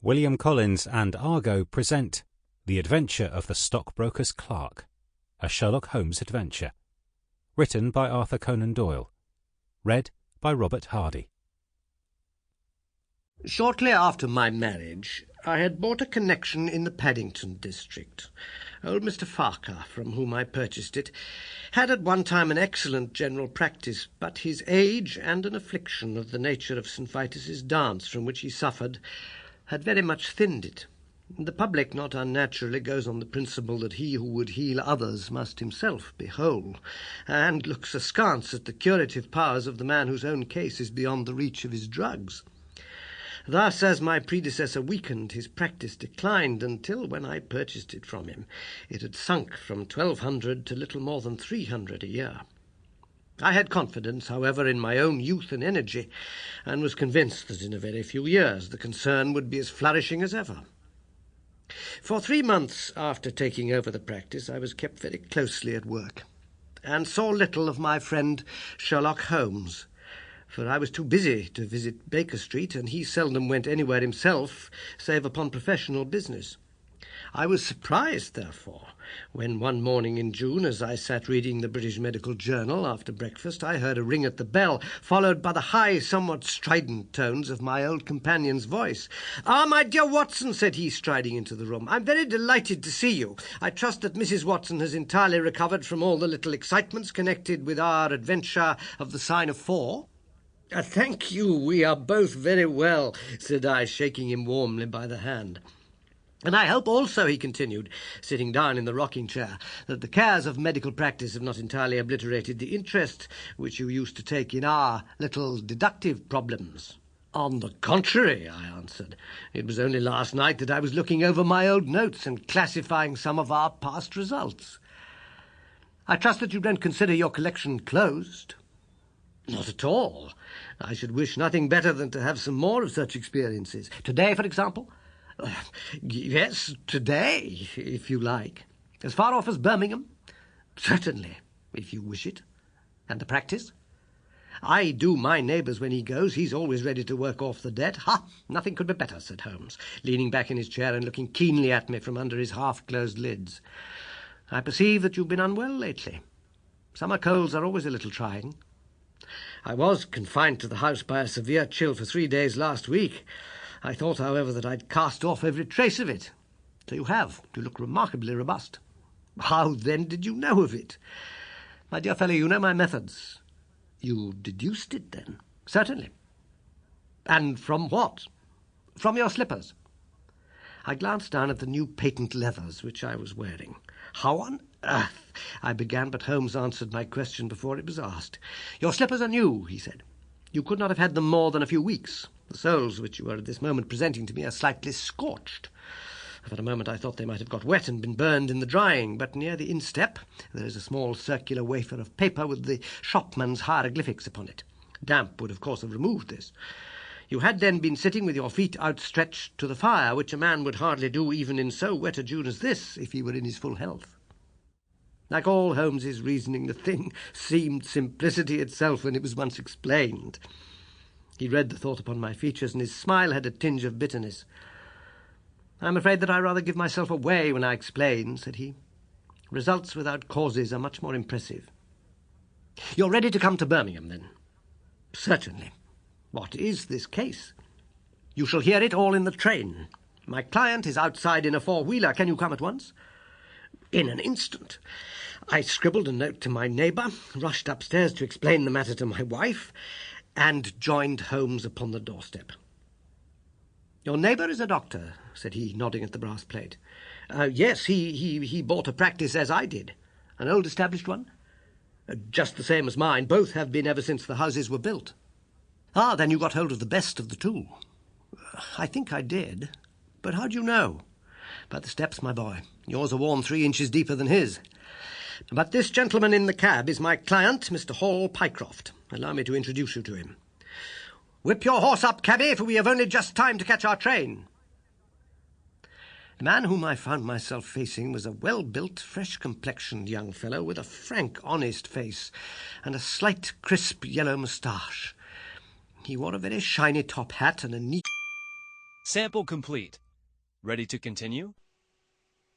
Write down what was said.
William Collins and Argo present The Adventure of the Stockbroker's Clerk, a Sherlock Holmes adventure. Written by Arthur Conan Doyle. Read by Robert Hardy. Shortly after my marriage, I had bought a connection in the Paddington district. Old Mr. Farquhar, from whom I purchased it, had at one time an excellent general practice, but his age and an affliction of the nature of St. Vitus's dance, from which he suffered, had very much thinned it. The public not unnaturally goes on the principle that he who would heal others must himself be whole, and looks askance at the curative powers of the man whose own case is beyond the reach of his drugs. Thus, as my predecessor weakened, his practice declined until, when I purchased it from him, it had sunk from 1,200 to little more than 300 a year. I had confidence, however, in my own youth and energy, and was convinced that in a very few years the concern would be as flourishing as ever. For 3 months after taking over the practice, I was kept very closely at work, and saw little of my friend Sherlock Holmes, for I was too busy to visit Baker Street, and he seldom went anywhere himself, save upon professional business. I was surprised, therefore, when one morning in June, as I sat reading the British Medical Journal after breakfast, I heard a ring at the bell, followed by the high, somewhat strident tones of my old companion's voice. "Ah, my dear Watson," said he, striding into the room, "I'm very delighted to see you. I trust that Mrs. Watson has entirely recovered from all the little excitements connected with our adventure of the Sign of Four." "Thank you, we are both very well," said I, shaking him warmly by the hand. "And I hope also," he continued, sitting down in the rocking-chair, "that the cares of medical practice have not entirely obliterated the interest which you used to take in our little deductive problems." "On the contrary," I answered. "It was only last night that I was looking over my old notes and classifying some of our past results. I trust that you don't consider your collection closed?" "Not at all. I should wish nothing better than to have some more of such experiences. Today, for example?" "Yes, today, if you like." "As far off as Birmingham?" "Certainly, if you wish it." "And the practice?" "I do my neighbour's when he goes. He's always ready to work off the debt." "Ha! Nothing could be better," said Holmes, leaning back in his chair and looking keenly at me from under his half-closed lids. "I perceive that you've been unwell lately. Summer colds are always a little trying. I was confined to the house by a severe chill for 3 days last week. I thought, however, that I'd cast off every trace of it." "So you have. You look remarkably robust." "How, then, did you know of it?" "My dear fellow, you know my methods." "You deduced it, then?" "Certainly." "And from what?" "From your slippers." I glanced down at the new patent leathers which I was wearing. "How on earth—" I began, but Holmes answered my question before it was asked. "Your slippers are new," he said. "You could not have had them more than a few weeks. The soles which you are at this moment presenting to me are slightly scorched. For a moment I thought they might have got wet and been burned in the drying, but near the instep there is a small circular wafer of paper with the shopman's hieroglyphics upon it. Damp would, of course, have removed this. You had then been sitting with your feet outstretched to the fire, which a man would hardly do even in so wet a June as this, if he were in his full health." Like all Holmes's reasoning, the thing seemed simplicity itself when it was once explained. He read the thought upon my features, and his smile had a tinge of bitterness. "I'm afraid that I rather give myself away when I explain," said he. "Results without causes are much more impressive." "You're ready to come to Birmingham, then?" "Certainly." "What is this case?" "You shall hear it all in the train. My client is outside in a four-wheeler. Can you come at once?" "In an instant." I scribbled a note to my neighbour, rushed upstairs to explain the matter to my wife, and joined Holmes upon the doorstep. "Your neighbour is a doctor," said he, nodding at the brass plate. "Yes, he bought a practice as I did." "An old established one?" "Just the same as mine. Both have been ever since the houses were built." "Ah, then you got hold of the best of the two." "I think I did. But how do you know?" "By the steps, my boy. Yours are worn 3 inches deeper than his. But this gentleman in the cab is my client, Mr. Hall Pycroft. Allow me to introduce you to him." "Whip your horse up, cabby, for we have only just time to catch our train." The man whom I found myself facing was a well-built, fresh-complexioned young fellow with a frank, honest face and a slight, crisp yellow moustache. He wore a very shiny top hat and a neat... Sample complete. Ready to continue?